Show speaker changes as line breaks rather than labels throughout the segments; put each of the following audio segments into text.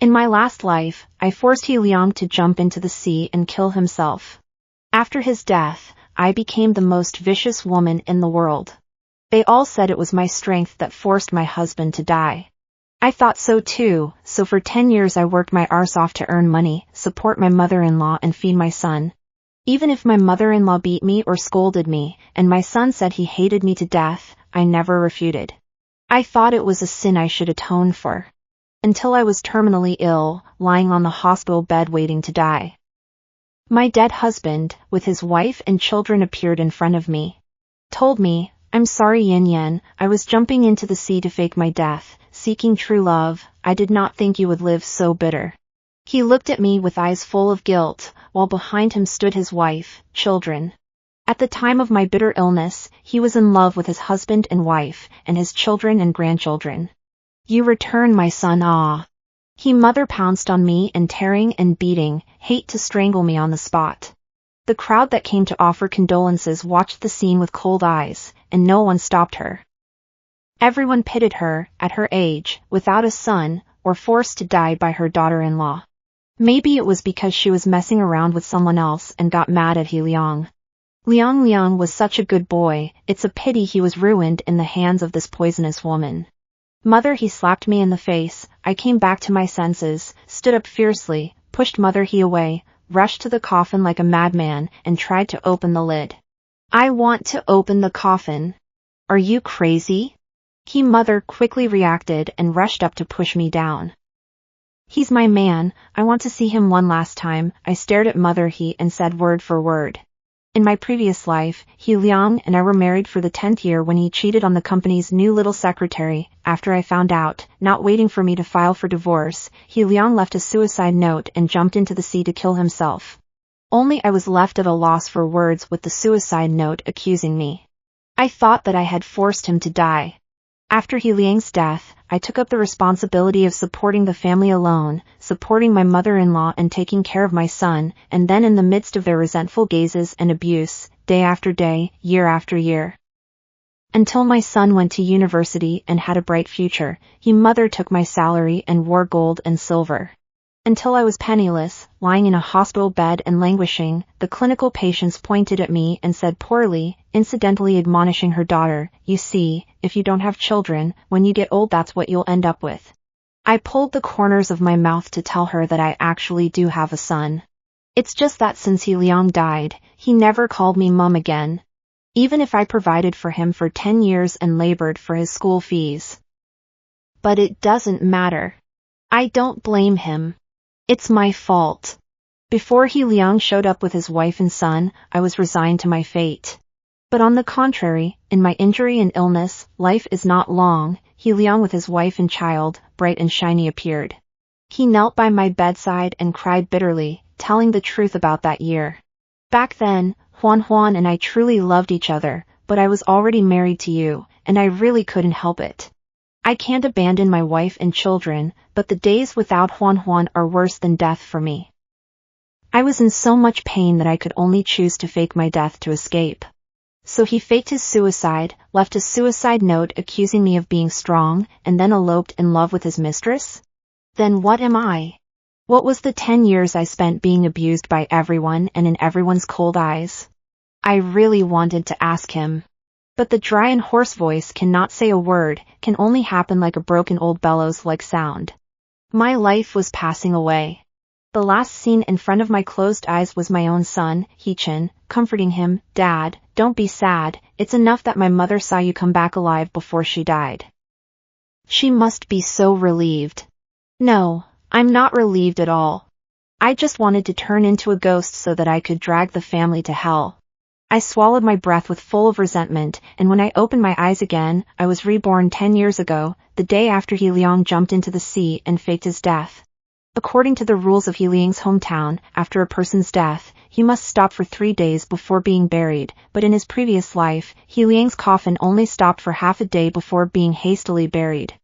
In my last life, I forced He Liang to jump into the sea and kill himself. After his death, I became the most vicious woman in the world. They all said it was my strength that forced my husband to die. I thought so too, so for 10 years I worked my arse off to earn money, support my mother-in-law and feed my son. Even if my mother-in-law beat me or scolded me, and my son said he hated me to death, I never refuted. I thought it was a sin I should atone for. Until I was terminally ill, lying on the hospital bed waiting to die. My dead husband, with his wife and children, appeared in front of me. Told me, "I'm sorry, Yin Yan, I was jumping into the sea to fake my death, seeking true love. I did not think you would live so bitter." He looked at me with eyes full of guilt, while behind him stood his wife, children. At the time of my bitter illness, he was in love with his husband and wife, and his children and grandchildren. "You return, my son, ah." He mother pounced on me and tearing and beating, hate to strangle me on the spot. The crowd that came to offer condolences watched the scene with cold eyes, and no one stopped her. Everyone pitied her, at her age, without a son, or forced to die by her daughter-in-law. Maybe it was because she was messing around with someone else and got mad at He Liang. Liang was such a good boy, it's a pity he was ruined in the hands of this poisonous woman. Mother, he slapped me in the face. I came back to my senses, stood up fiercely, pushed Mother he away, rushed to the coffin like a madman, and tried to open the lid. "I want to open the coffin." "Are you crazy?" He Mother quickly reacted and rushed up to push me down. "He's my man, I want to see him one last time." I stared at Mother he and said word for word. In my previous life, He Liang and I were married for the 10th year when he cheated on the company's new little secretary. After I found out, not waiting for me to file for divorce, He Liang left a suicide note and jumped into the sea to kill himself. Only I was left at a loss for words with the suicide note accusing me. I thought that I had forced him to die. After He Liang's death, I took up the responsibility of supporting the family alone, supporting my mother-in-law and taking care of my son, and then in the midst of their resentful gazes and abuse, day after day, year after year. Until my son went to university and had a bright future, He Mother took my salary and wore gold and silver. Until I was penniless, lying in a hospital bed and languishing, the clinical patients pointed at me and said poorly, incidentally admonishing her daughter, "You see, if you don't have children, when you get old that's what you'll end up with." I pulled the corners of my mouth to tell her that I actually do have a son. It's just that since He Liang died, he never called me mum again. Even if I provided for him for 10 years and labored for his school fees. But it doesn't matter. I don't blame him. It's my fault. Before He Liang showed up with his wife and son, I was resigned to my fate. But on the contrary, in my injury and illness, life is not long. He Liang with his wife and child, bright and shiny, appeared. He knelt by my bedside and cried bitterly, telling the truth about that year. Back then, Huan and I truly loved each other, but I was already married to you, and I really couldn't help it. I can't abandon my wife and children, but the days without Huan are worse than death for me. I was in so much pain that I could only choose to fake my death to escape. So he faked his suicide, left a suicide note accusing me of being strong, and then eloped in love with his mistress? Then what am I? What was the 10 years I spent being abused by everyone and in everyone's cold eyes? I really wanted to ask him. But the dry and hoarse voice cannot say a word, can only happen like a broken old bellows-like sound. My life was passing away. The last scene in front of my closed eyes was my own son, He-chin, comforting him, "Dad, don't be sad, it's enough that my mother saw you come back alive before she died." She must be so relieved. No, I'm not relieved at all. I just wanted to turn into a ghost so that I could drag the family to hell. I swallowed my breath with full of resentment, and when I opened my eyes again, I was reborn 10 years ago, the day after He Liang jumped into the sea and faked his death. According to the rules of He Liang's hometown, after a person's death, he must stop for 3 days before being buried, but in his previous life, He Liang's coffin only stopped for half a day before being hastily buried.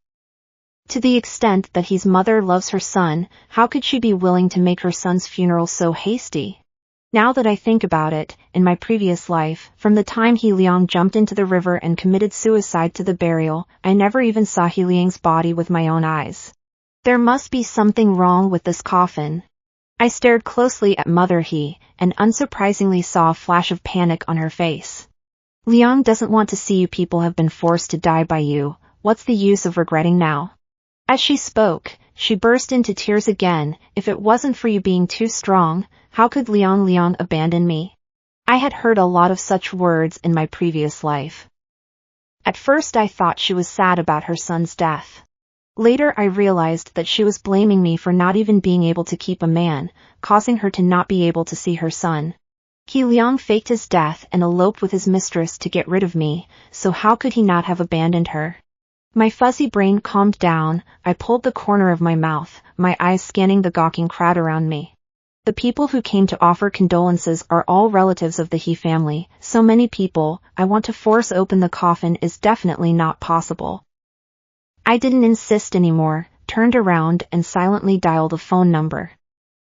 To the extent that his mother loves her son, how could she be willing to make her son's funeral so hasty? Now that I think about it, in my previous life, from the time He Liang jumped into the river and committed suicide to the burial, I never even saw He Liang's body with my own eyes. There must be something wrong with this coffin. I stared closely at Mother He, and unsurprisingly saw a flash of panic on her face. Liang doesn't want to see you people have been forced to die by you. What's the use of regretting now? As she spoke, she burst into tears again. If it wasn't for you being too strong, how could Liang abandon me? I had heard a lot of such words in my previous life. At first I thought she was sad about her son's death. Later I realized that she was blaming me for not even being able to keep a man, causing her to not be able to see her son. Liang faked his death and eloped with his mistress to get rid of me, so how could he not have abandoned her? My fuzzy brain calmed down. I pulled the corner of my mouth, my eyes scanning the gawking crowd around me. The people who came to offer condolences are all relatives of the He family. So many people. I want to force open the coffin is definitely not possible. I didn't insist anymore, turned around and silently dialed a phone number.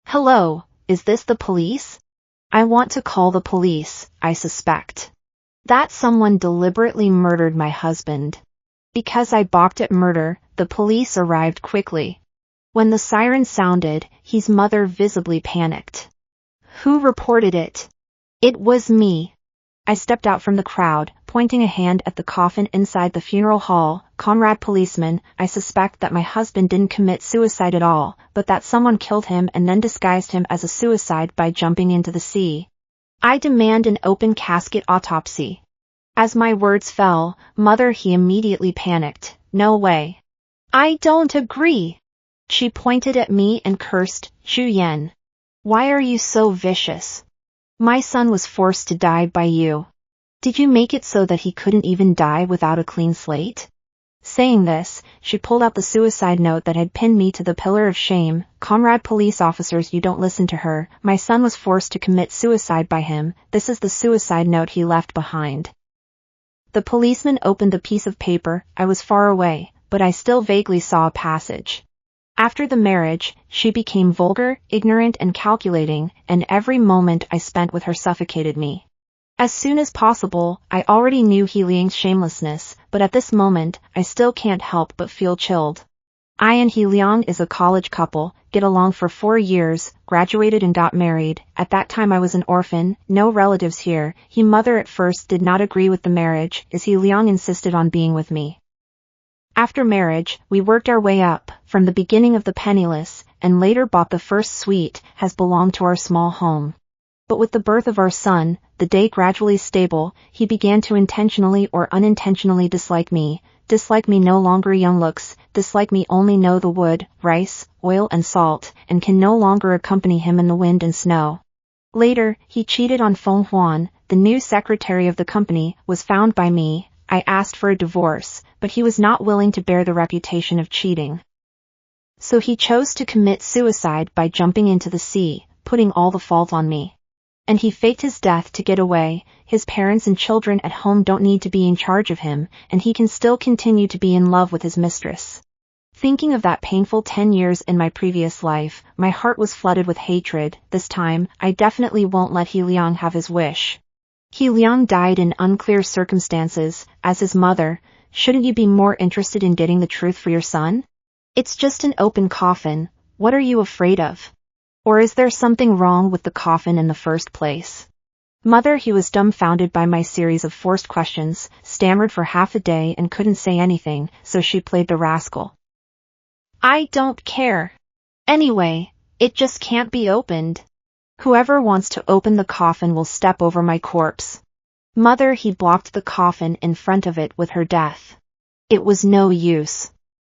Hello, is this the police? I want to call the police. I suspect that someone deliberately murdered my husband. Because I balked at murder, the police arrived quickly. When the siren sounded, his mother visibly panicked. Who reported it? It was me. I stepped out from the crowd, pointing a hand at the coffin inside the funeral hall. Comrade policeman, I suspect that my husband didn't commit suicide at all, but that someone killed him and then disguised him as a suicide by jumping into the sea. I demand an open casket autopsy. As my words fell, Mother He immediately panicked. No way. I don't agree. She pointed at me and cursed, Chu Yan. Why are you so vicious? My son was forced to die by you. Did you make it so that he couldn't even die without a clean slate? Saying this, she pulled out the suicide note that had pinned me to the pillar of shame. Comrade police officers, you don't listen to her. My son was forced to commit suicide by him. This is the suicide note he left behind. The policeman opened the piece of paper. I was far away, but I still vaguely saw a passage. After the marriage, she became vulgar, ignorant and calculating, and every moment I spent with her suffocated me. As soon as possible, I already knew Liang's shamelessness, but at this moment, I still can't help but feel chilled. I and Liang is a college couple, get along for 4 years, graduated and got married. At that time I was an orphan, no relatives here. Mother at first did not agree with the marriage, as Liang insisted on being with me. After marriage, we worked our way up, from the beginning of the penniless, and later bought the first suite, has belonged to our small home. But with the birth of our son, the day gradually stable, he began to intentionally or unintentionally dislike me no longer young looks, dislike me only know the wood, rice, oil and salt, and can no longer accompany him in the wind and snow. Later, he cheated on Feng Huan, the new secretary of the company, was found by me. I asked for a divorce, but he was not willing to bear the reputation of cheating. So he chose to commit suicide by jumping into the sea, putting all the fault on me. And he faked his death to get away. His parents and children at home don't need to be in charge of him, and he can still continue to be in love with his mistress. Thinking of that painful 10 years in my previous life, my heart was flooded with hatred. This time, I definitely won't let Liang have his wish. Liang died in unclear circumstances. As his mother, shouldn't you be more interested in getting the truth for your son? It's just an open coffin. What are you afraid of? Or is there something wrong with the coffin in the first place? Mother He was dumbfounded by my series of forced questions, stammered for half a day and couldn't say anything, so she played the rascal. I don't care. Anyway, it just can't be opened. Whoever wants to open the coffin will step over my corpse. Mother He blocked the coffin in front of it with her death. It was no use.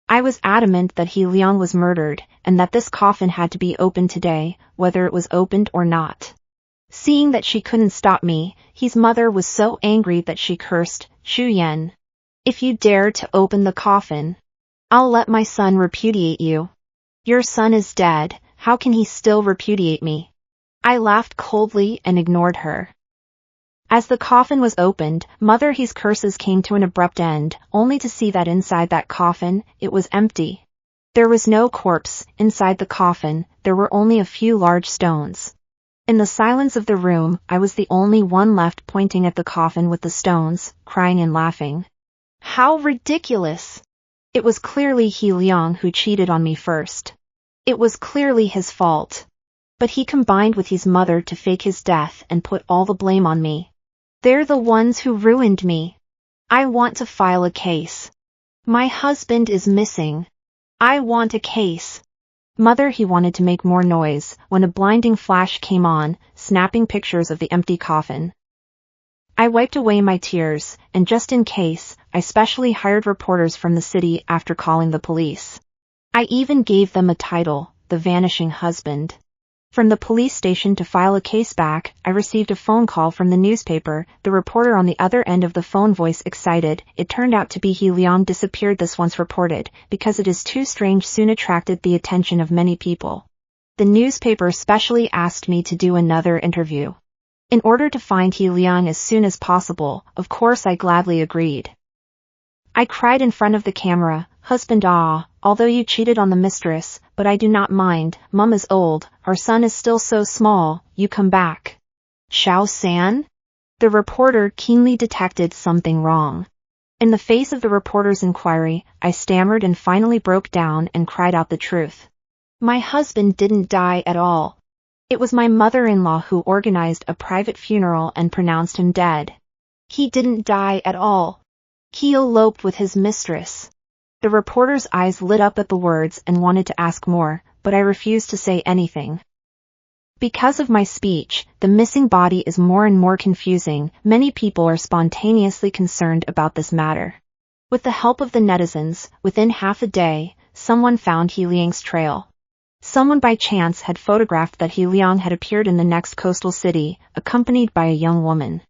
I was adamant that Liang was murdered, and that this coffin had to be opened today, whether it was opened or not. Seeing that she couldn't stop me, his mother was so angry that she cursed, Chu Yan. If you dare to open the coffin, I'll let my son repudiate you. Your son is dead, how can he still repudiate me? I laughed coldly and ignored her. As the coffin was opened, Mother He's curses came to an abrupt end, only to see that inside that coffin, it was empty. There was no corpse. Inside the coffin, there were only a few large stones. In the silence of the room, I was the only one left pointing at the coffin with the stones, crying and laughing. How ridiculous! It was clearly He Liang who cheated on me first. It was clearly his fault. But he combined with his mother to fake his death and put all the blame on me. They're the ones who ruined me. I want to file a case. My husband is missing. I want a case. Mother, he wanted to make more noise when a blinding flash came on, snapping pictures of the empty coffin. I wiped away my tears, and just in case, I specially hired reporters from the city after calling the police. I even gave them a title, The Vanishing Husband. From the police station to file a case back, I received a phone call from the newspaper, the reporter on the other end of the phone voice excited. It turned out to be He Liang disappeared this once reported, because it is too strange soon attracted the attention of many people. The newspaper specially asked me to do another interview. In order to find He Liang as soon as possible, of course I gladly agreed. I cried in front of the camera, "Husband, although you cheated on the mistress, but I do not mind, Mum is old, our son is still so small, you come back." Xiao San? The reporter keenly detected something wrong. In the face of the reporter's inquiry, I stammered and finally broke down and cried out the truth. My husband didn't die at all. It was my mother-in-law who organized a private funeral and pronounced him dead. He didn't die at all. He eloped with his mistress. The reporter's eyes lit up at the words and wanted to ask more, but I refused to say anything. Because of my speech, the missing body is more and more confusing. Many people are spontaneously concerned about this matter. With the help of the netizens, within half a day, someone found He Liang's trail. Someone by chance had photographed that He Liang had appeared in the next coastal city, accompanied by a young woman.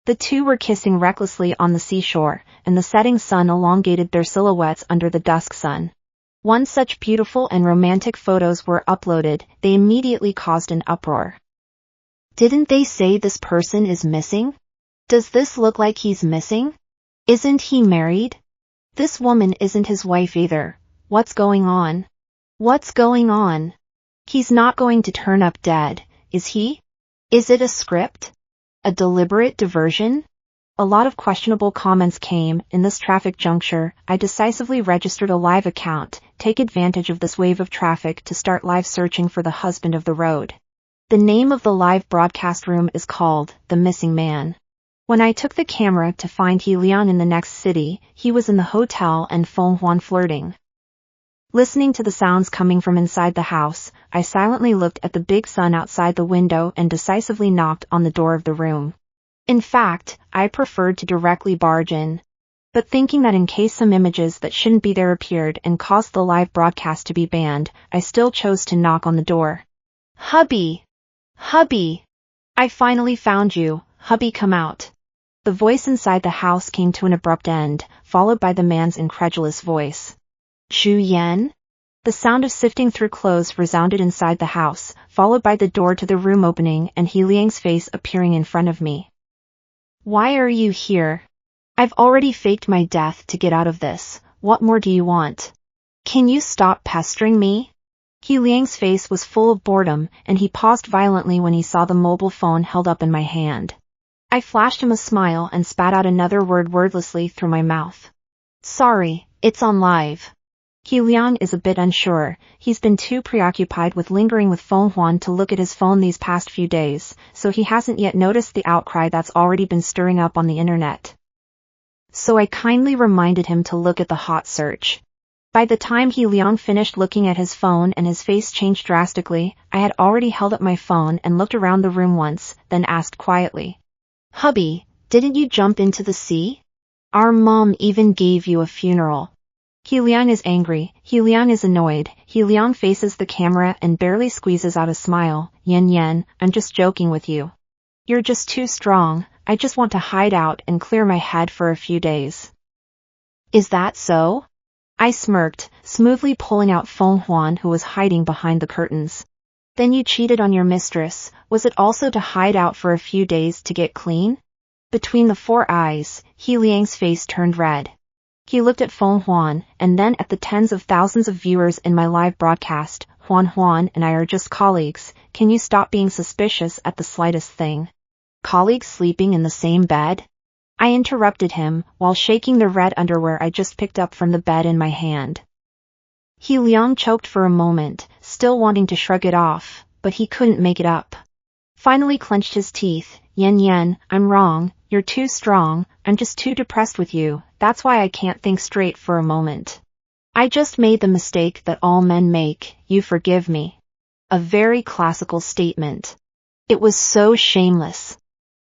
The two were kissing recklessly on the seashore, and the setting sun elongated their silhouettes under the dusk sun. Once such beautiful and romantic photos were uploaded, they immediately caused an uproar. Didn't they say this person is missing? Does this look like he's missing? Isn't he married? This woman isn't his wife either. What's going on? What's going on? He's not going to turn up dead, is he? Is it a script? A deliberate diversion? A lot of questionable comments came. In this traffic juncture, I decisively registered a live account, take advantage of this wave of traffic to start live searching for the husband of the road. The name of the live broadcast room is called The Missing Man. When I took the camera to find He Liang in the next city, he was in the hotel and Feng Huan flirting. Listening to the sounds coming from inside the house, I silently looked at the big sun outside the window and decisively knocked on the door of the room. In fact, I preferred to directly barge in. But thinking that in case some images that shouldn't be there appeared and caused the live broadcast to be banned, I still chose to knock on the door. "Hubby! Hubby! I finally found you, Hubby, come out." The voice inside the house came to an abrupt end, followed by the man's incredulous voice. "Zhu Yan?" The sound of sifting through clothes resounded inside the house, followed by the door to the room opening and He Liang's face appearing in front of me. "Why are you here? I've already faked my death to get out of this. What more do you want? Can you stop pestering me?" He Liang's face was full of boredom, and he paused violently when he saw the mobile phone held up in my hand. I flashed him a smile and spat out another word wordlessly through my mouth. "Sorry, it's on live." He Liang is a bit unsure. He's been too preoccupied with lingering with Feng Huan to look at his phone these past few days, so he hasn't yet noticed the outcry that's already been stirring up on the internet. So I kindly reminded him to look at the hot search. By the time He Liang finished looking at his phone and his face changed drastically, I had already held up my phone and looked around the room once, then asked quietly, "Hubby, didn't you jump into the sea? Our mom even gave you a funeral." He Liang is angry, He Liang is annoyed, He Liang faces the camera and barely squeezes out a smile. "Yan Yan, I'm just joking with you. You're just too strong, I just want to hide out and clear my head for a few days." "Is that so?" I smirked, smoothly pulling out Feng Huan who was hiding behind the curtains. "Then you cheated on your mistress, was it also to hide out for a few days to get clean?" Between the four eyes, He Liang's face turned red. He looked at Feng Huan, and then at the tens of thousands of viewers in my live broadcast. "Huan and I are just colleagues, can you stop being suspicious at the slightest thing? Colleagues sleeping in the same bed? I interrupted him, while shaking the red underwear I just picked up from the bed in my hand. He Liang choked for a moment, still wanting to shrug it off, but he couldn't make it up. Finally clenched his teeth. Yan, I'm wrong, you're too strong, I'm just too depressed with you, that's why I can't think straight for a moment. I just made the mistake that all men make, you forgive me. A very classical statement. It was so shameless.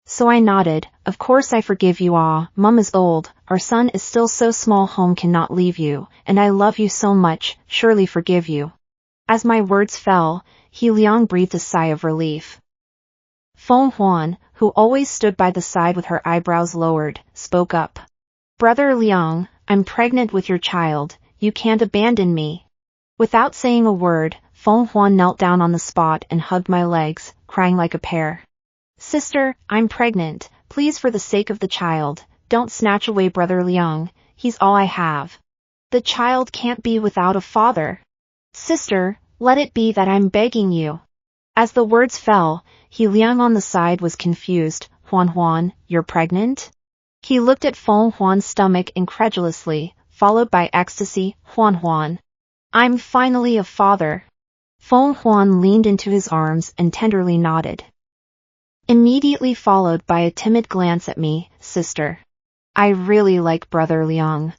So I nodded, of course I forgive you. Mum is old, our son is still so small, home cannot leave you, and I love you so much, surely forgive you. As my words fell, He Liang breathed a sigh of relief. Feng Huan, who always stood by the side with her eyebrows lowered, spoke up. Brother Liang, I'm pregnant with your child, you can't abandon me. Without saying a word, Feng Huan knelt down on the spot and hugged my legs, crying like a pear. Sister, I'm pregnant, please for the sake of the child, don't snatch away Brother Liang, he's all I have. The child can't be without a father. Sister, let it be that I'm begging you. As the words fell, He Liang on the side was confused. Huan, you're pregnant? He looked at Feng Huan's stomach incredulously, followed by ecstasy. Huan. I'm finally a father. Feng Huan leaned into his arms and tenderly nodded. Immediately followed by a timid glance at me, sister. I really like Brother Liang.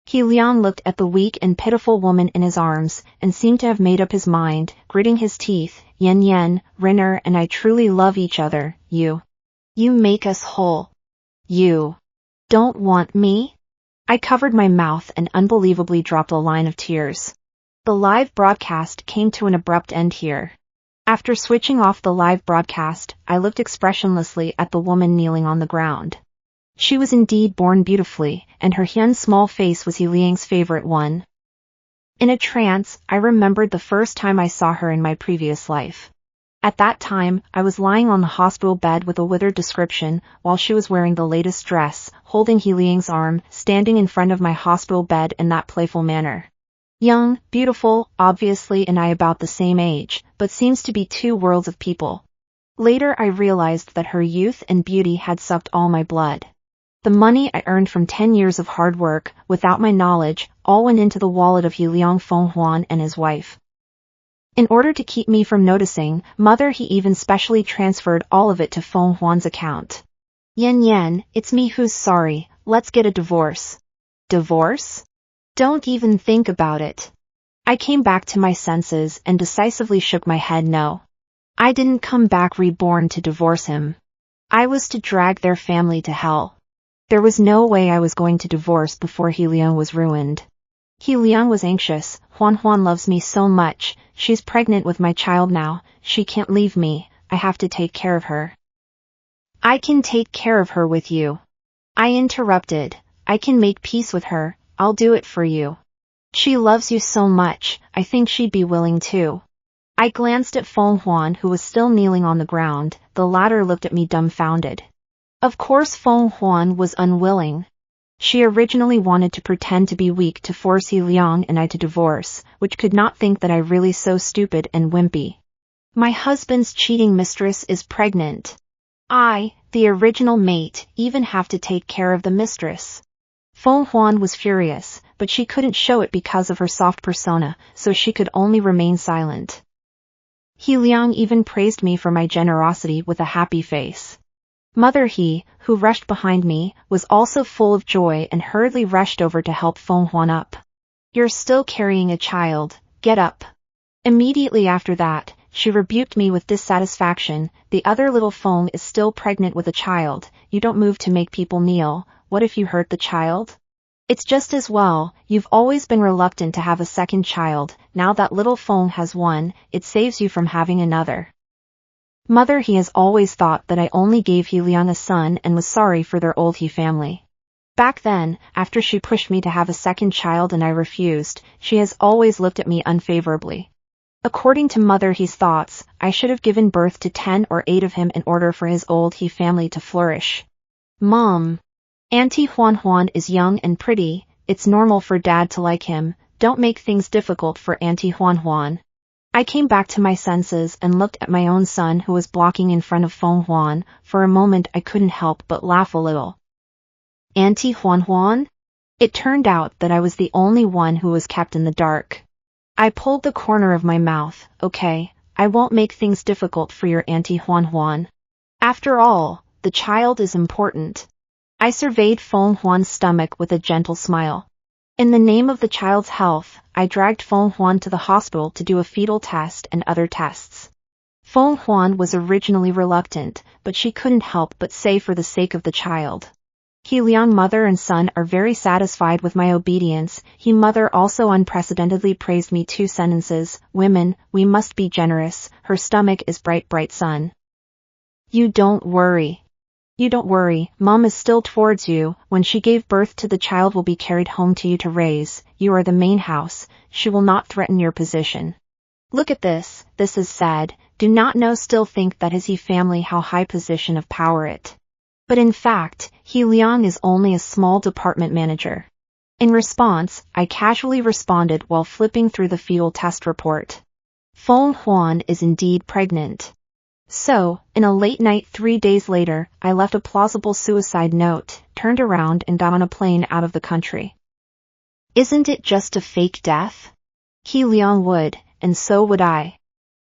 He Liang looked at the weak and pitiful woman in his arms, and seemed to have made up his mind, gritting his teeth. Yan, Renner and I truly love each other, you make us whole. You don't want me? I covered my mouth and unbelievably dropped a line of tears. The live broadcast came to an abrupt end here. After switching off the live broadcast, I looked expressionlessly at the woman kneeling on the ground. She was indeed born beautifully, and her small face was He Liang's favorite one. In a trance, I remembered the first time I saw her in my previous life. At that time, I was lying on the hospital bed with a withered description, while she was wearing the latest dress, holding He Liang's arm, standing in front of my hospital bed in that playful manner. Young, beautiful, obviously, and I about the same age, but seems to be two worlds of people. Later I realized that her youth and beauty had sucked all my blood. The money I earned from 10 years of hard work, without my knowledge, all went into the wallet of He Liang Feng Huan and his wife. In order to keep me from noticing, he even specially transferred all of it to Feng Huan's account. Yan, it's me who's sorry, let's get a divorce. Divorce? Don't even think about it. I came back to my senses and decisively shook my head no. I didn't come back reborn to divorce him. I was to drag their family to hell. There was no way I was going to divorce before He Liang was ruined. He Liang was anxious. Huan loves me so much, she's pregnant with my child now, she can't leave me, I have to take care of her. I can take care of her with you. I interrupted. I can make peace with her, I'll do it for you. She loves you so much, I think she'd be willing too. I glanced at Feng Huan, who was still kneeling on the ground. The latter looked at me dumbfounded. Of course Feng Huan was unwilling. She originally wanted to pretend to be weak to force He Liang and I to divorce, which could not think that I really so stupid and wimpy. My husband's cheating mistress is pregnant. I, the original mate, even have to take care of the mistress. Feng Huan was furious, but she couldn't show it because of her soft persona, so she could only remain silent. He Liang even praised me for my generosity with a happy face. Mother He, who rushed behind me, was also full of joy and hurriedly rushed over to help Feng Huan up. You're still carrying a child, get up. Immediately after that, she rebuked me with dissatisfaction. The other little Feng is still pregnant with a child, you don't move to make people kneel, what if you hurt the child? It's just as well, you've always been reluctant to have a second child, now that little Feng has one, it saves you from having another. Mother He has always thought that I only gave He Liang a son and was sorry for their old He family. Back then, after she pushed me to have a second child and I refused, she has always looked at me unfavorably. According to Mother He's thoughts, I should have given birth to 10 or 8 of him in order for his old He family to flourish. Mom. Auntie Huan is young and pretty, it's normal for Dad to like him, don't make things difficult for Auntie Huan. I came back to my senses and looked at my own son who was blocking in front of Feng Huan. For a moment I couldn't help but laugh a little. Auntie Huan Huan? It turned out that I was the only one who was kept in the dark. I pulled the corner of my mouth. Okay, I won't make things difficult for your Auntie Huan Huan. After all, the child is important. I surveyed Feng Huan's stomach with a gentle smile. In the name of the child's health, I dragged Feng Huan to the hospital to do a fetal test and other tests. Feng Huan was originally reluctant, but she couldn't help but say for the sake of the child. He Liang mother and son are very satisfied with my obedience. He mother also unprecedentedly praised me 2 sentences. Women, we must be generous. Her stomach is bright sun. You don't worry. You don't worry, Mom is still towards you. When she gave birth to the child will be carried home to you to raise. You are the main house. She will not threaten your position. Look at this is sad. Do not know still think that is he family how high position of power it. But in fact, He Liang is only a small department manager. In response, I casually responded while flipping through the fetal test report. Feng Huan is indeed pregnant. So, in a late night 3 days later, I left a plausible suicide note, turned around and got on a plane out of the country. Isn't it just a fake death? He Liang would, and so would I.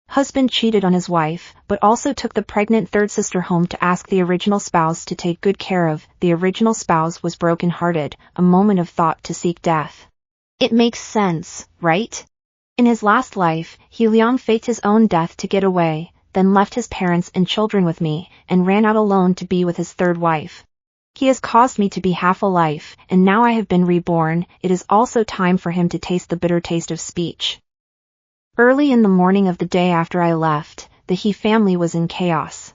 Husband cheated on his wife, but also took the pregnant third sister home to ask the original spouse to take good care of. The original spouse was broken-hearted, a moment of thought to seek death. It makes sense, right? In his last life, He Liang faked his own death to get away, then left his parents and children with me, and ran out alone to be with his third wife. He has caused me to be half a life, and now I have been reborn. It is also time for him to taste the bitter taste of speech. Early in the morning of the day after I left, the He family was in chaos.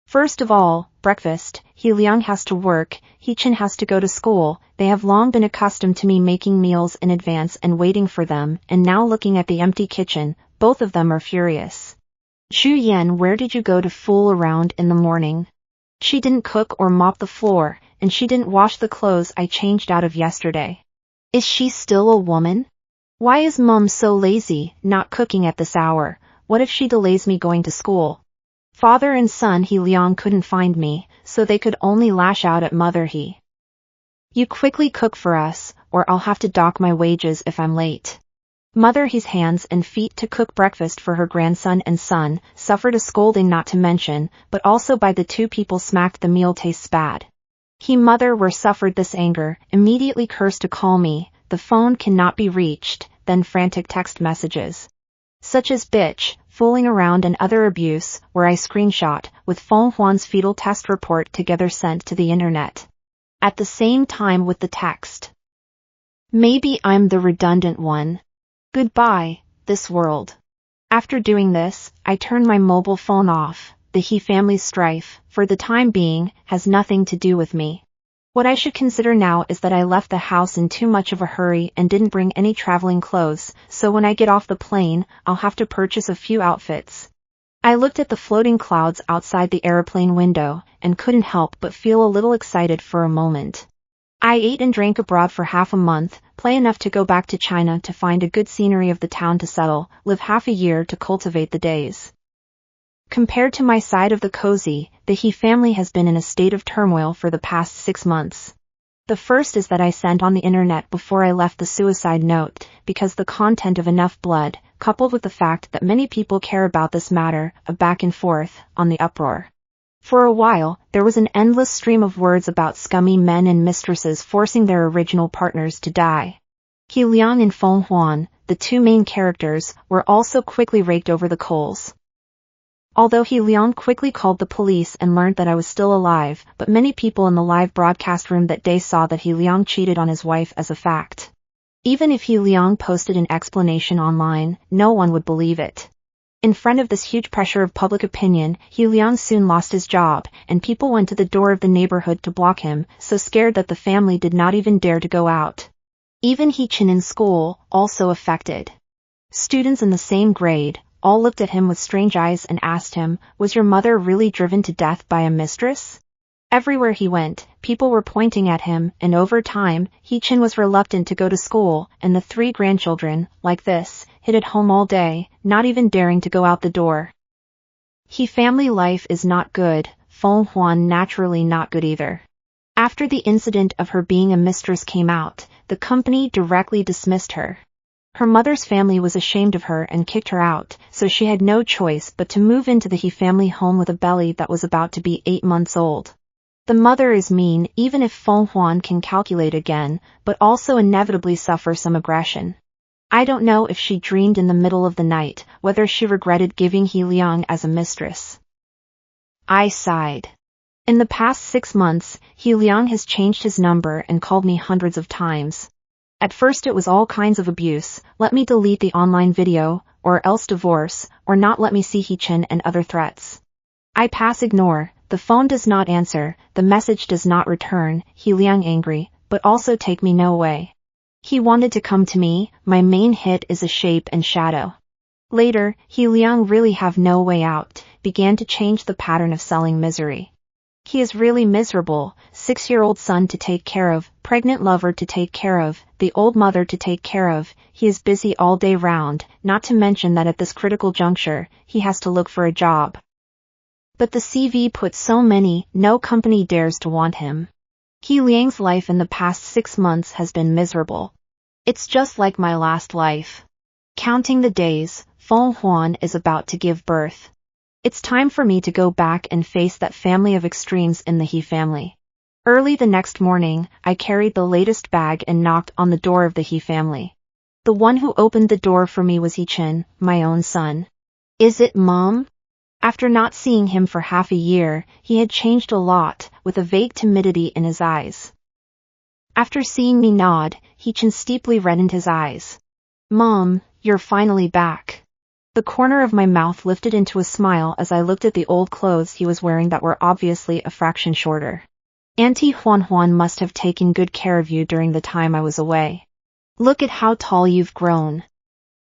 First of all, breakfast. He Liang has to work, He Chen has to go to school. They have long been accustomed to me making meals in advance and waiting for them, and now looking at the empty kitchen, both of them are furious. Zhu Yan, where did you go to fool around in the morning? She didn't cook or mop the floor, and she didn't wash the clothes I changed out of yesterday. Is she still a woman? Why is Mum so lazy, not cooking at this hour? What if she delays me going to school? Father and son He Liang couldn't find me, so they could only lash out at Mother He. You quickly cook for us, or I'll have to dock my wages if I'm late. Mother He's hands and feet to cook breakfast for her grandson and son, suffered a scolding not to mention, but also by the 2 people smacked the meal tastes bad. He mother were suffered this anger, immediately cursed to call me, the phone cannot be reached, then frantic text messages. Such as bitch, fooling around and other abuse, where I screenshot, with Feng Huan's fetal test report together sent to the internet. At the same time with the text. Maybe I'm the redundant one. Goodbye, this world. After doing this, I turn my mobile phone off. The He family's strife, for the time being, has nothing to do with me. What I should consider now is that I left the house in too much of a hurry and didn't bring any traveling clothes, so when I get off the plane, I'll have to purchase a few outfits. I looked at the floating clouds outside the airplane window, and couldn't help but feel a little excited for a moment. I ate and drank abroad for half a month, play enough to go back to China to find a good scenery of the town to settle, live half a year to cultivate the days. Compared to my side of the cozy, the He family has been in a state of turmoil for the past 6 months. The first is that I sent on the internet before I left the suicide note, because the content of enough blood, coupled with the fact that many people care about this matter, a back and forth, on the uproar. For a while, there was an endless stream of words about scummy men and mistresses forcing their original partners to die. He Liang and Feng Huan, the 2 main characters, were also quickly raked over the coals. Although He Liang quickly called the police and learned that I was still alive, but many people in the live broadcast room that day saw that He Liang cheated on his wife as a fact. Even if He Liang posted an explanation online, no one would believe it. In front of this huge pressure of public opinion, He Liang soon lost his job, and people went to the door of the neighborhood to block him, so scared that the family did not even dare to go out. Even He Chen in school, also affected. Students in the same grade, all looked at him with strange eyes and asked him, was your mother really driven to death by a mistress? Everywhere he went, people were pointing at him, and over time, He Chen was reluctant to go to school, and the 3 grandchildren, like this, hid at home all day, not even daring to go out the door. He family life is not good, Feng Huan naturally not good either. After the incident of her being a mistress came out, the company directly dismissed her. Her mother's family was ashamed of her and kicked her out, so she had no choice but to move into the He family home with a belly that was about to be 8 months old. The mother is mean even if Feng Huan can calculate again, but also inevitably suffer some aggression. I don't know if she dreamed in the middle of the night, whether she regretted giving He Liang as a mistress. I sighed. In the past 6 months, He Liang has changed his number and called me hundreds of times. At first it was all kinds of abuse, let me delete the online video, or else divorce, or not let me see He Chen and other threats. I pass ignore, the phone does not answer, the message does not return, He Liang angry, but also take me no way. He wanted to come to me, my main hit is a shape and shadow. Later, He Liang really have no way out, began to change the pattern of selling misery. He is really miserable, 6-year-old son to take care of, pregnant lover to take care of, the old mother to take care of, he is busy all day round, not to mention that at this critical juncture, he has to look for a job. But the CV puts so many, no company dares to want him. He Liang's life in the past 6 months has been miserable. It's just like my last life. Counting the days, Feng Huan is about to give birth. It's time for me to go back and face that family of extremes in the He family. Early the next morning, I carried the latest bag and knocked on the door of the He family. The one who opened the door for me was He Chen, my own son. Is it Mom? After not seeing him for half a year, he had changed a lot, with a vague timidity in his eyes. After seeing me nod, He Chen steeply reddened his eyes. Mom, you're finally back. The corner of my mouth lifted into a smile as I looked at the old clothes he was wearing that were obviously a fraction shorter. Auntie Huan must have taken good care of you during the time I was away. Look at how tall you've grown.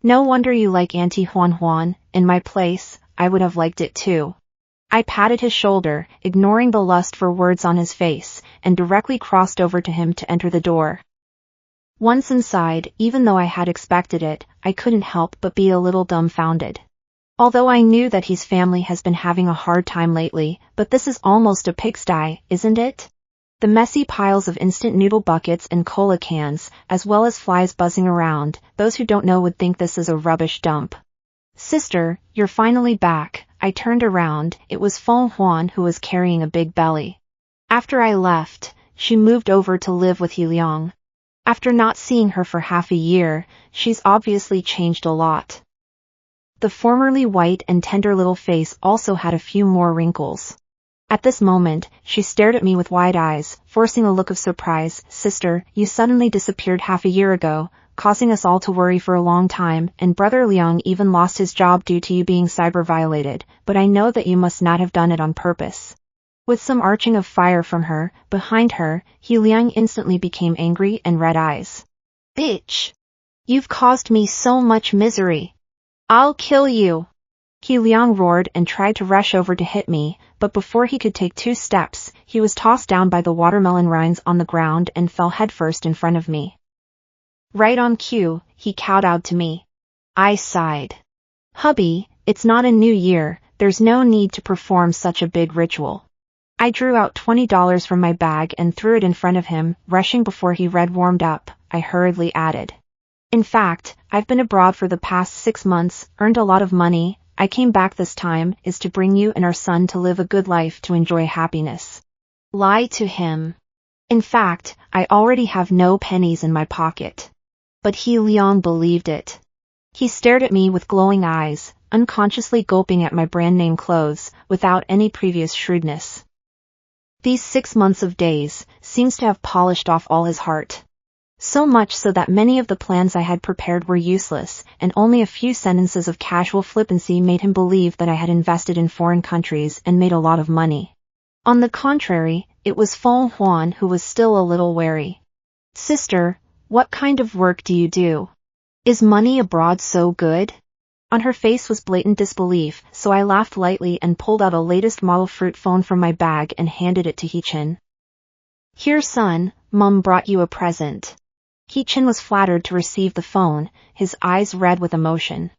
No wonder you like Auntie Huan. In my place, I would have liked it too. I patted his shoulder, ignoring the lust for words on his face, and directly crossed over to him to enter the door. Once inside, even though I had expected it, I couldn't help but be a little dumbfounded. Although I knew that his family has been having a hard time lately, but this is almost a pigsty, isn't it? The messy piles of instant noodle buckets and cola cans, as well as flies buzzing around, those who don't know would think this is a rubbish dump. Sister, you're finally back. I turned around, it was Feng Huan who was carrying a big belly. After I left, she moved over to live with He Liang. After not seeing her for half a year, she's obviously changed a lot. The formerly white and tender little face also had a few more wrinkles. At this moment, she stared at me with wide eyes, forcing a look of surprise. Sister, you suddenly disappeared half a year ago, causing us all to worry for a long time, and Brother Liang even lost his job due to you being cyber-violated, but I know that you must not have done it on purpose. With some arching of fire from her, behind her, He Liang instantly became angry and red eyes. Bitch! You've caused me so much misery. I'll kill you! He Liang roared and tried to rush over to hit me, but before he could take 2 steps, he was tossed down by the watermelon rinds on the ground and fell headfirst in front of me. Right on cue, he kowtowed to me. I sighed. Hubby, it's not a new year, there's no need to perform such a big ritual. I drew out $20 from my bag and threw it in front of him, rushing before he warmed up, I hurriedly added. In fact, I've been abroad for the past 6 months, earned a lot of money, I came back this time is to bring you and our son to live a good life to enjoy happiness. Lie to him. In fact, I already have no pennies in my pocket. But He Liang believed it. He stared at me with glowing eyes, unconsciously gulping at my brand name clothes, without any previous shrewdness. These 6 months of days seems to have polished off all his heart. So much so that many of the plans I had prepared were useless, and only a few sentences of casual flippancy made him believe that I had invested in foreign countries and made a lot of money. On the contrary, it was Feng Huan who was still a little wary. Sister, what kind of work do you do? Is money abroad so good? On her face was blatant disbelief, so I laughed lightly and pulled out a latest model fruit phone from my bag and handed it to He Chen. Here son, Mom brought you a present. He Chen was flattered to receive the phone, his eyes red with emotion.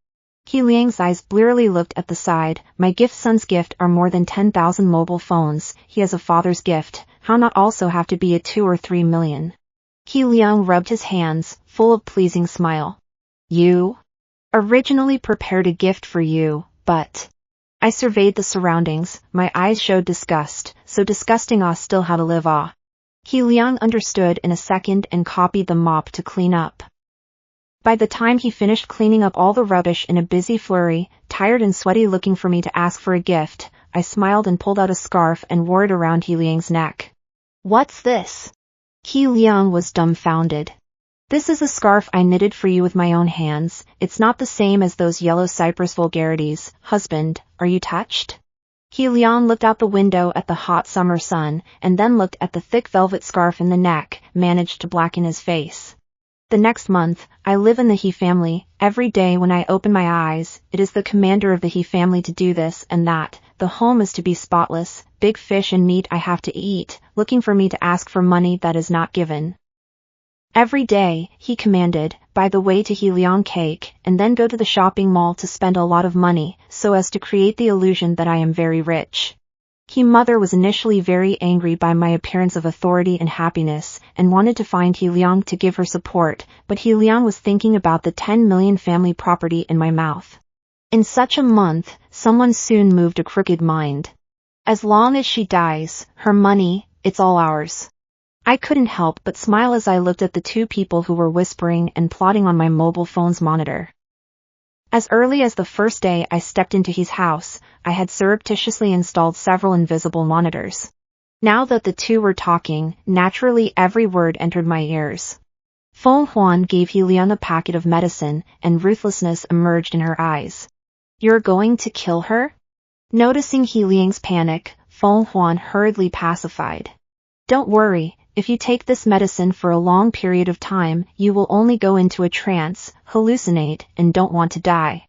He Liang's eyes blearily looked at the side. My gift son's gift are more than 10,000 mobile phones, he has a father's gift, how not also have to be a 2 or 3 million? He Liang rubbed his hands, full of pleasing smile. You? Originally prepared a gift for you, but... I surveyed the surroundings, my eyes showed disgust, so disgusting still how to live He Liang understood in a second and copied the mop to clean up. By the time he finished cleaning up all the rubbish in a busy flurry, tired and sweaty looking for me to ask for a gift, I smiled and pulled out a scarf and wore it around He Liang's neck. What's this? He Liang was dumbfounded. This is a scarf I knitted for you with my own hands. It's not the same as those yellow cypress vulgarities. Husband, are you touched? He Liang looked out the window at the hot summer sun, and then looked at the thick velvet scarf in the neck, managed to blacken his face. The next month, I live in the He family. Every day when I open my eyes, it is the commander of the He family to do this and that. The home is to be spotless, big fish and meat I have to eat, looking for me to ask for money that is not given. Every day, he commanded, buy the way to He Liang cake, and then go to the shopping mall to spend a lot of money, so as to create the illusion that I am very rich. He mother was initially very angry by my appearance of authority and happiness, and wanted to find He Liang to give her support, but He Liang was thinking about the 10 million family property in my mouth. In such a month, someone soon moved a crooked mind. As long as she dies, her money, it's all ours. I couldn't help but smile as I looked at the two people who were whispering and plotting on my mobile phone's monitor. As early as the first day I stepped into his house, I had surreptitiously installed several invisible monitors. Now that the two were talking, naturally every word entered my ears. Feng Huan gave He Liang a packet of medicine, and ruthlessness emerged in her eyes. You're going to kill her? Noticing He Liang's panic, Feng Huan hurriedly pacified. Don't worry. If you take this medicine for a long period of time, you will only go into a trance, hallucinate, and don't want to die.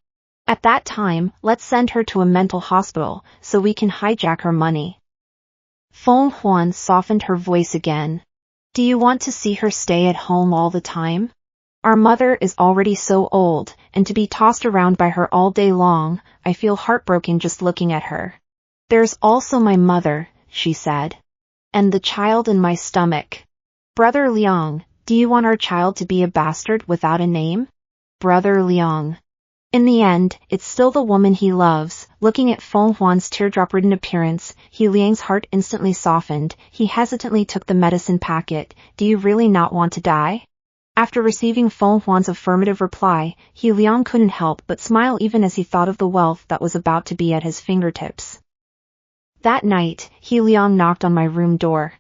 At that time, let's send her to a mental hospital, so we can hijack her money. Feng Huan softened her voice again. Do you want to see her stay at home all the time? Our mother is already so old, and to be tossed around by her all day long, I feel heartbroken just looking at her. There's also my mother, she said. And the child in my stomach. Brother Liang, do you want our child to be a bastard without a name? Brother Liang. In the end, it's still the woman he loves. Looking at Feng Huan's teardrop-ridden appearance, He Liang's heart instantly softened. He hesitantly took the medicine packet. Do you really not want to die? After receiving Feng Huan's affirmative reply, He Liang couldn't help but smile even as he thought of the wealth that was about to be at his fingertips. That night, He Liang knocked on my room door.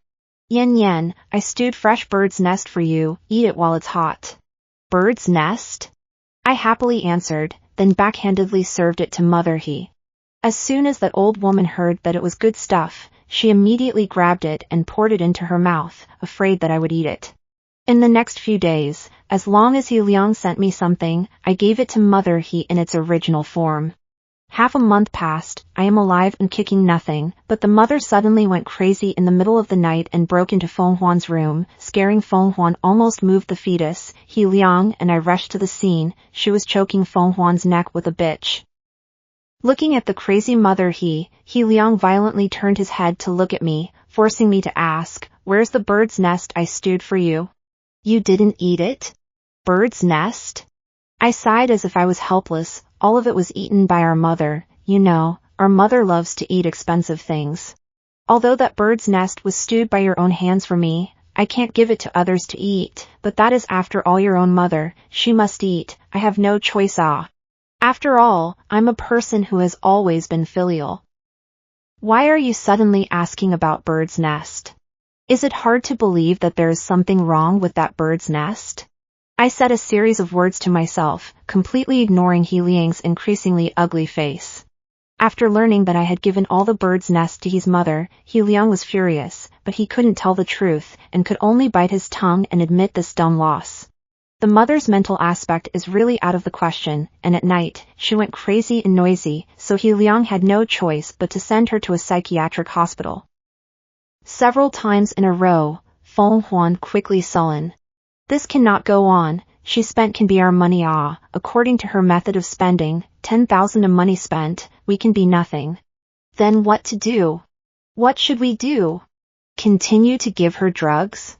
Yen Yen, I stewed fresh bird's nest for you, eat it while it's hot. Bird's nest? I happily answered, then backhandedly served it to Mother He. As soon as that old woman heard that it was good stuff, she immediately grabbed it and poured it into her mouth, afraid that I would eat it. In the next few days, as long as He Liang sent me something, I gave it to Mother He in its original form. Half a month passed, I am alive and kicking nothing, but the mother suddenly went crazy in the middle of the night and broke into Feng Huan's room, scaring Feng Huan almost moved the fetus. He Liang and I rushed to the scene. She was choking Feng Huan's neck with a bitch. Looking at the crazy mother He Liang violently turned his head to look at me, forcing me to ask, where's the bird's nest I stewed for you? You didn't eat it? Bird's nest? I sighed as if I was helpless. All of it was eaten by our mother. You know, our mother loves to eat expensive things. Although that bird's nest was stewed by your own hands for me, I can't give it to others to eat, but that is after all your own mother. She must eat. I have no choice. After all, I'm a person who has always been filial. Why are you suddenly asking about bird's nest? Is it hard to believe that there is something wrong with that bird's nest? I said a series of words to myself, completely ignoring He Liang's increasingly ugly face. After learning that I had given all the bird's nest to his mother, He Liang was furious, but he couldn't tell the truth, and could only bite his tongue and admit this dumb loss. The mother's mental aspect is really out of the question, and at night, she went crazy and noisy, so He Liang had no choice but to send her to a psychiatric hospital. Several times in a row, Feng Huan quickly sullen. This cannot go on. She spent can be our money. According to her method of spending, 10,000 of money spent, we can be nothing. Then what to do? What should we do? Continue to give her drugs?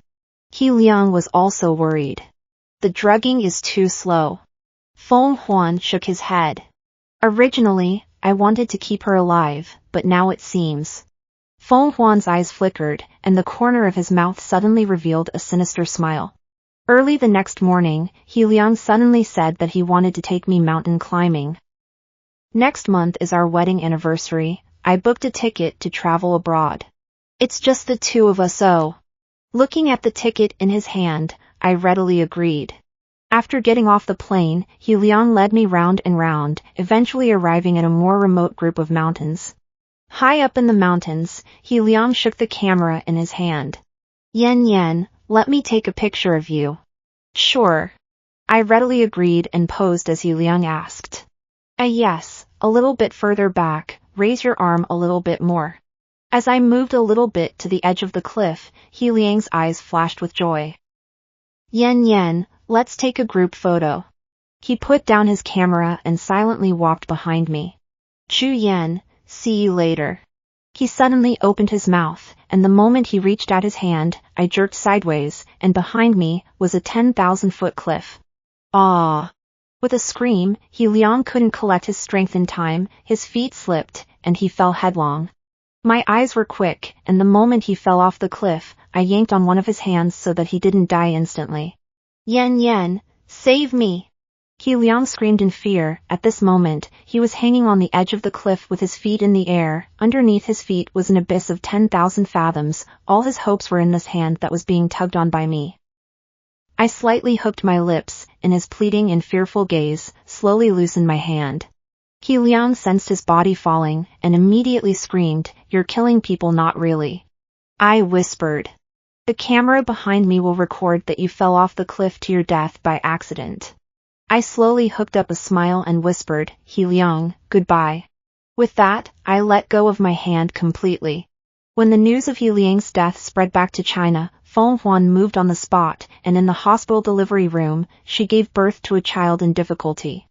He Liang was also worried. The drugging is too slow. Feng Huan shook his head. Originally, I wanted to keep her alive, but now it seems. Feng Huan's eyes flickered, and the corner of his mouth suddenly revealed a sinister smile. Early the next morning, He Liang suddenly said that he wanted to take me mountain climbing. Next month is our wedding anniversary. I booked a ticket to travel abroad. It's just the two of us. Oh. Looking at the ticket in his hand, I readily agreed. After getting off the plane, He Liang led me round and round, eventually arriving at a more remote group of mountains. High up in the mountains, He Liang shook the camera in his hand. Yan, let me take a picture of you. Sure. I readily agreed and posed as He Liang asked. Yes, a little bit further back, raise your arm a little bit more. As I moved a little bit to the edge of the cliff, He Liang's eyes flashed with joy. Yan, let's take a group photo. He put down his camera and silently walked behind me. Chu Yan, see you later. He suddenly opened his mouth, and the moment he reached out his hand, I jerked sideways, and behind me was a 10,000-foot cliff. Ah! With a scream, He Liang couldn't collect his strength in time, his feet slipped, and he fell headlong. My eyes were quick, and the moment he fell off the cliff, I yanked on one of his hands so that he didn't die instantly. Yan, save me! He Liang screamed in fear. At this moment, he was hanging on the edge of the cliff with his feet in the air. Underneath his feet was an abyss of 10,000 fathoms. All his hopes were in this hand that was being tugged on by me. I slightly hooked my lips, and his pleading and fearful gaze slowly loosened my hand. He Liang sensed his body falling, and immediately screamed, "You're killing people, not really." I whispered. The camera behind me will record that you fell off the cliff to your death by accident. I slowly hooked up a smile and whispered, He Liang, goodbye. With that, I let go of my hand completely. When the news of He Liang's death spread back to China, Feng Huan moved on the spot, and in the hospital delivery room, she gave birth to a child in difficulty.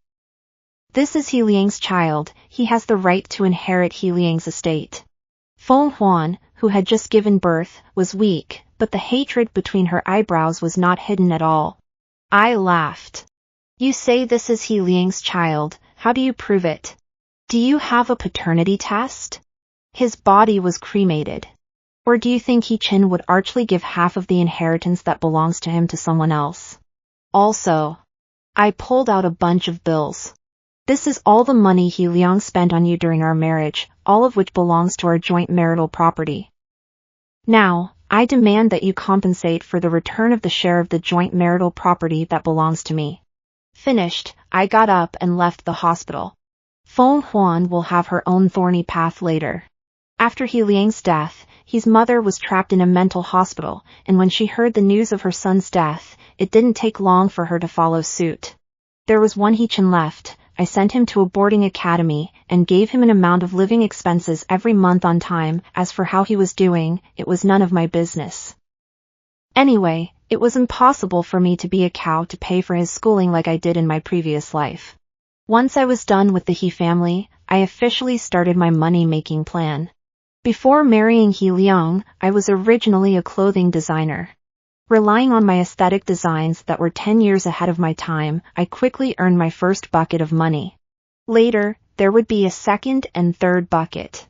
This is He Liang's child. He has the right to inherit He Liang's estate. Feng Huan, who had just given birth, was weak, but the hatred between her eyebrows was not hidden at all. I laughed. You say this is He Liang's child, how do you prove it? Do you have a paternity test? His body was cremated. Or do you think He Qin would archly give half of the inheritance that belongs to him to someone else? Also, I pulled out a bunch of bills. This is all the money He Liang spent on you during our marriage, all of which belongs to our joint marital property. Now, I demand that you compensate for the return of the share of the joint marital property that belongs to me. Finished, I got up and left the hospital. Feng Huan will have her own thorny path later. After He Liang's death, his mother was trapped in a mental hospital, and when she heard the news of her son's death, it didn't take long for her to follow suit. There was one He Qin left. I sent him to a boarding academy, and gave him an amount of living expenses every month on time. As for how he was doing, it was none of my business. Anyway, it was impossible for me to be a cow to pay for his schooling like I did in my previous life. Once I was done with the He family, I officially started my money-making plan. Before marrying He Liang, I was originally a clothing designer. Relying on my aesthetic designs that were 10 years ahead of my time, I quickly earned my first bucket of money. Later, there would be a second and third bucket.